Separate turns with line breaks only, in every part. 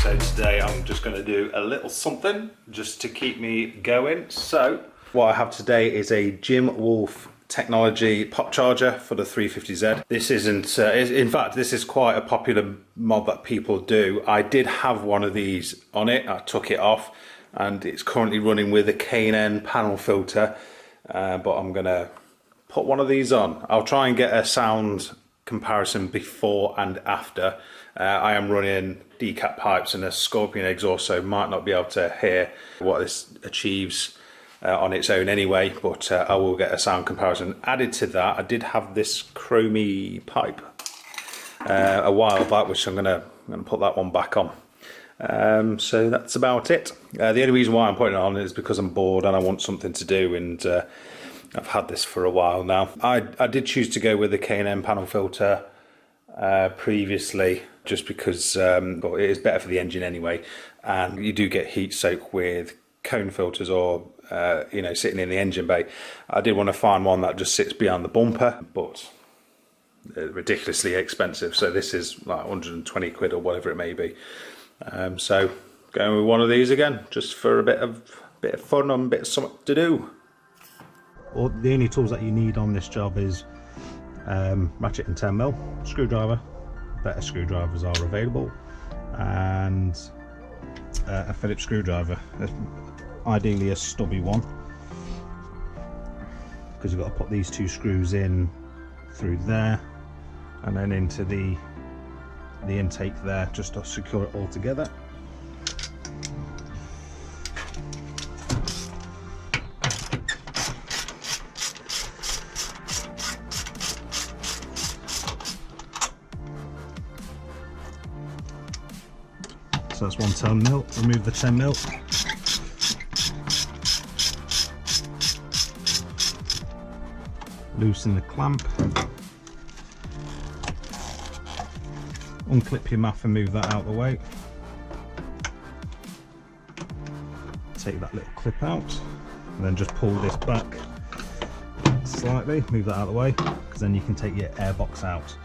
So today I'm just going to do a little something just to keep me going. So what I have today is a Jim Wolf Technology pop charger for the 350Z. This isn't, in fact, this is quite a popular mod that people do. I did have one of these on it. I took it off and it's currently running with a K&N panel filter, but I'm going to put one of these on. I'll try and get a sound comparison before and after. I am running decap pipes and a Scorpion exhaust, so might not be able to hear what this achieves on its own anyway, but I will get a sound comparison. Added to that, I did have this chromey pipe a while back, which I'm gonna put that one back on. So that's about it. The only reason why I'm putting it on is because I'm bored and I want something to do, and I've had this for a while now. I did choose to go with the K&N panel filter previously, just because well, it is better for the engine anyway, and you do get heat soak with cone filters or you know, sitting in the engine bay. I did want to find one that just sits behind the bumper, but they're ridiculously expensive, so this is like 120 quid or whatever it may be. So going with one of these again, just for a bit of fun and a bit of something to do. Well, the only tools that you need on this job is ratchet and 10mm, screwdriver, better screwdrivers are available, and a Phillips screwdriver, ideally a stubby one, because you've got to put these two screws in through there and then into the intake there, just to secure it all together. So that's 1 10mm, remove the 10mm. Loosen the clamp. Unclip your muff and move that out of the way. Take that little clip out and then just pull this back slightly, move that out of the way, because then you can take your airbox out.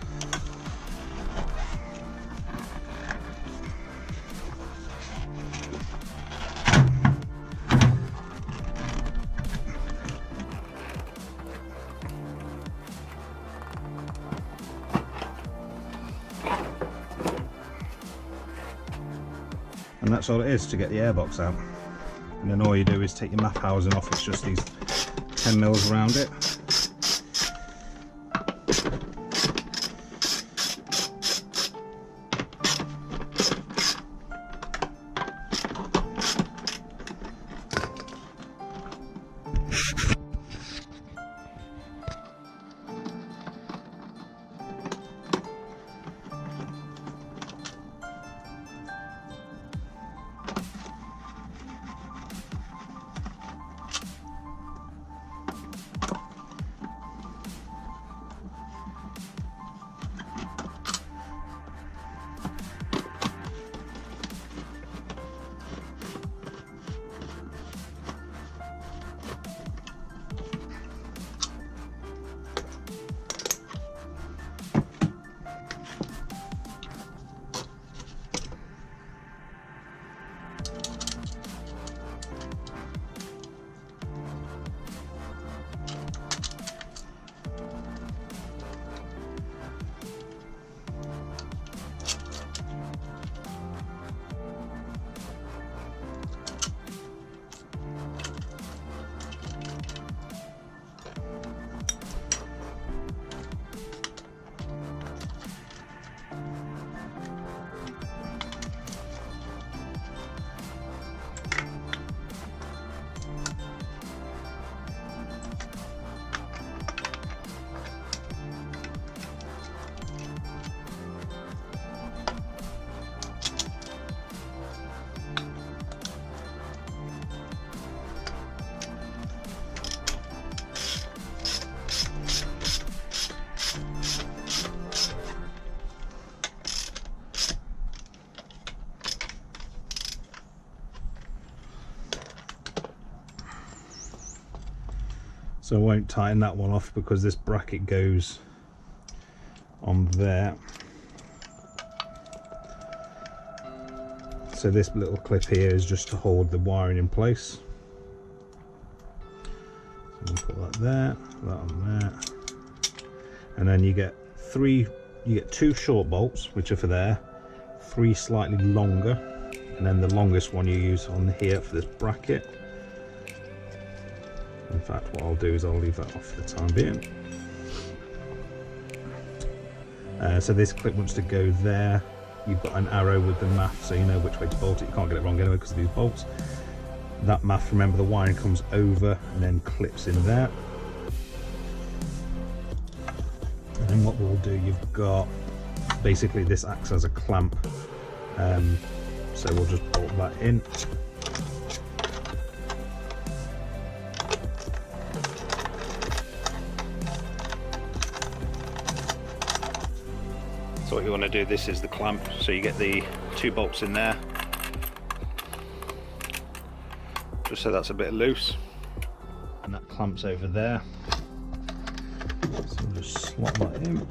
And that's all it is to get the airbox out. And then all you do is take your map housing off. It's just these 10mm around it. So I won't tighten that one off because this bracket goes on there. So this little clip here is just to hold the wiring in place. So we'll put that there, that on there, and then you get two short bolts, which are for there, 3 slightly longer, and then the longest one you use on here for this bracket. In fact, what I'll do is I'll leave that off for the time being. So this clip wants to go there. You've got an arrow with the math, so you know which way to bolt it. You can't get it wrong anyway because of these bolts. That math, remember, the wiring comes over and then clips in there. And then what we'll do, you've got, basically this acts as a clamp. So we'll just bolt that in. So what you want to do, this is the clamp, so you get the 2 bolts in there, just so that's a bit loose, and that clamps over there, so we'll just slot that in.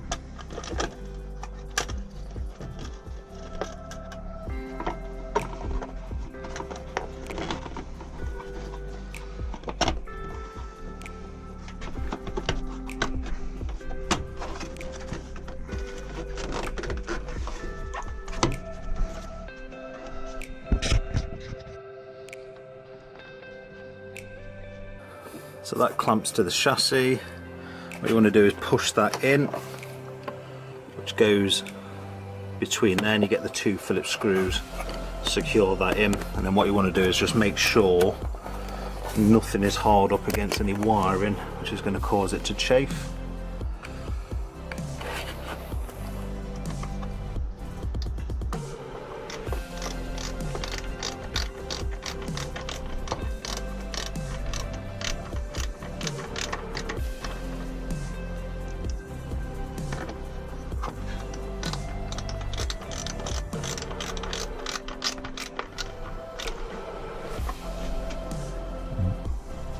So that clamps to the chassis. What you want to do is push that in, which goes between there, and you get the 2 Phillips screws, secure that in, and then what you want to do is just make sure nothing is hard up against any wiring, which is going to cause it to chafe.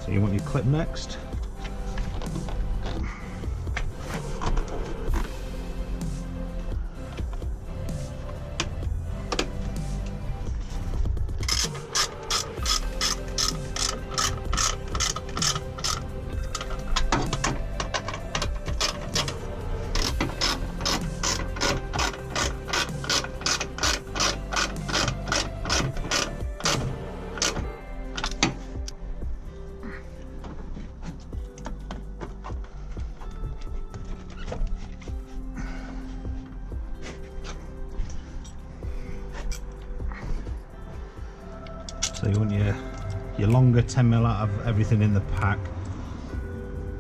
So you want your clip next. So you want your longer 10mm out of everything in the pack.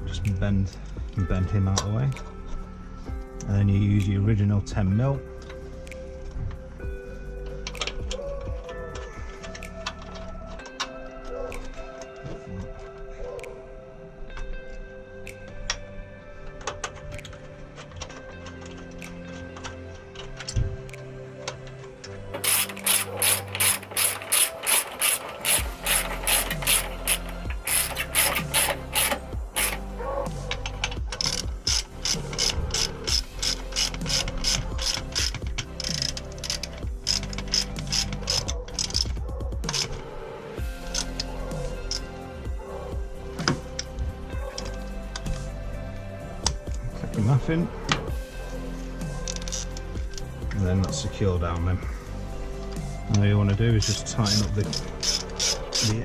Just bend him out of the way, and then you use your original 10mm. Muffin, and then that's secure down then. And all you want to do is just tighten up the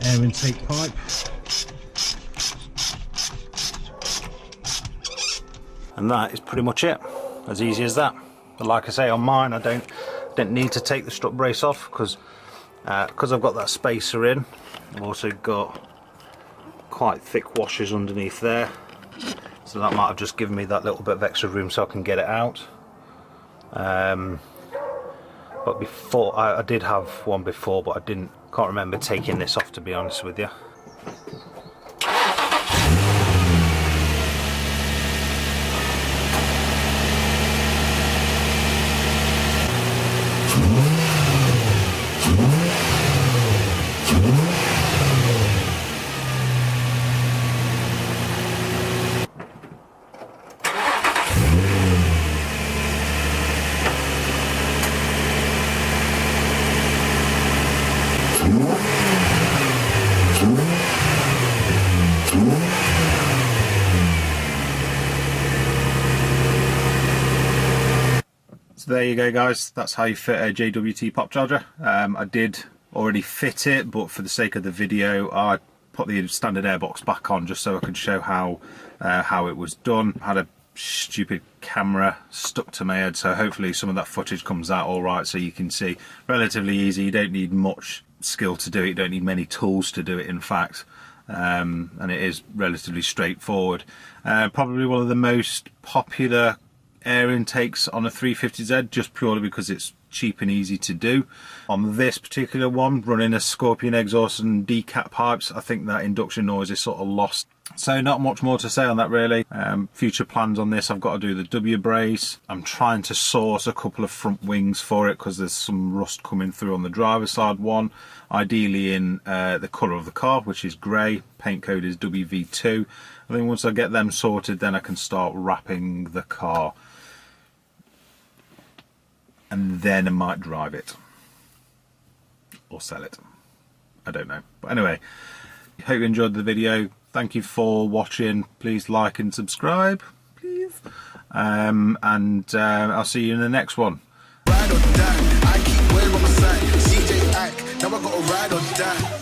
air intake pipe. And that is pretty much it, as easy as that. But like I say, on mine I don't need to take the strut brace off because I've got that spacer in. I've also got quite thick washers underneath there. So that might have just given me that little bit of extra room so I can get it out. But before, I did have one before, but can't remember taking this off, to be honest with you. So there you go guys, that's how you fit a JWT pop charger. I did already fit it, but for the sake of the video I put the standard airbox back on just so I could show how it was done. I had a stupid camera stuck to my head, so hopefully some of that footage comes out alright so you can see. Relatively easy, you don't need much skill to do it, you don't need many tools to do it in fact, and it is relatively straightforward. Probably one of the most popular air intakes on a 350Z, just purely because it's cheap and easy to do. On this particular one, running a Scorpion exhaust and decap pipes, I think that induction noise is sort of lost. So not much more to say on that really. Future plans on this, I've got to do the W brace. I'm trying to source a couple of front wings for it because there's some rust coming through on the driver's side one, ideally in the colour of the car, which is grey. Paint code is WV2. I think once I get them sorted, then I can start wrapping the car, and then I might drive it or sell it, I don't know. But anyway, hope you enjoyed the video. Thank you for watching. Please like and subscribe, please, and I'll see you in the next one. Ride or die. I keep waiting on my side. CJ act. Now I gotta ride or die.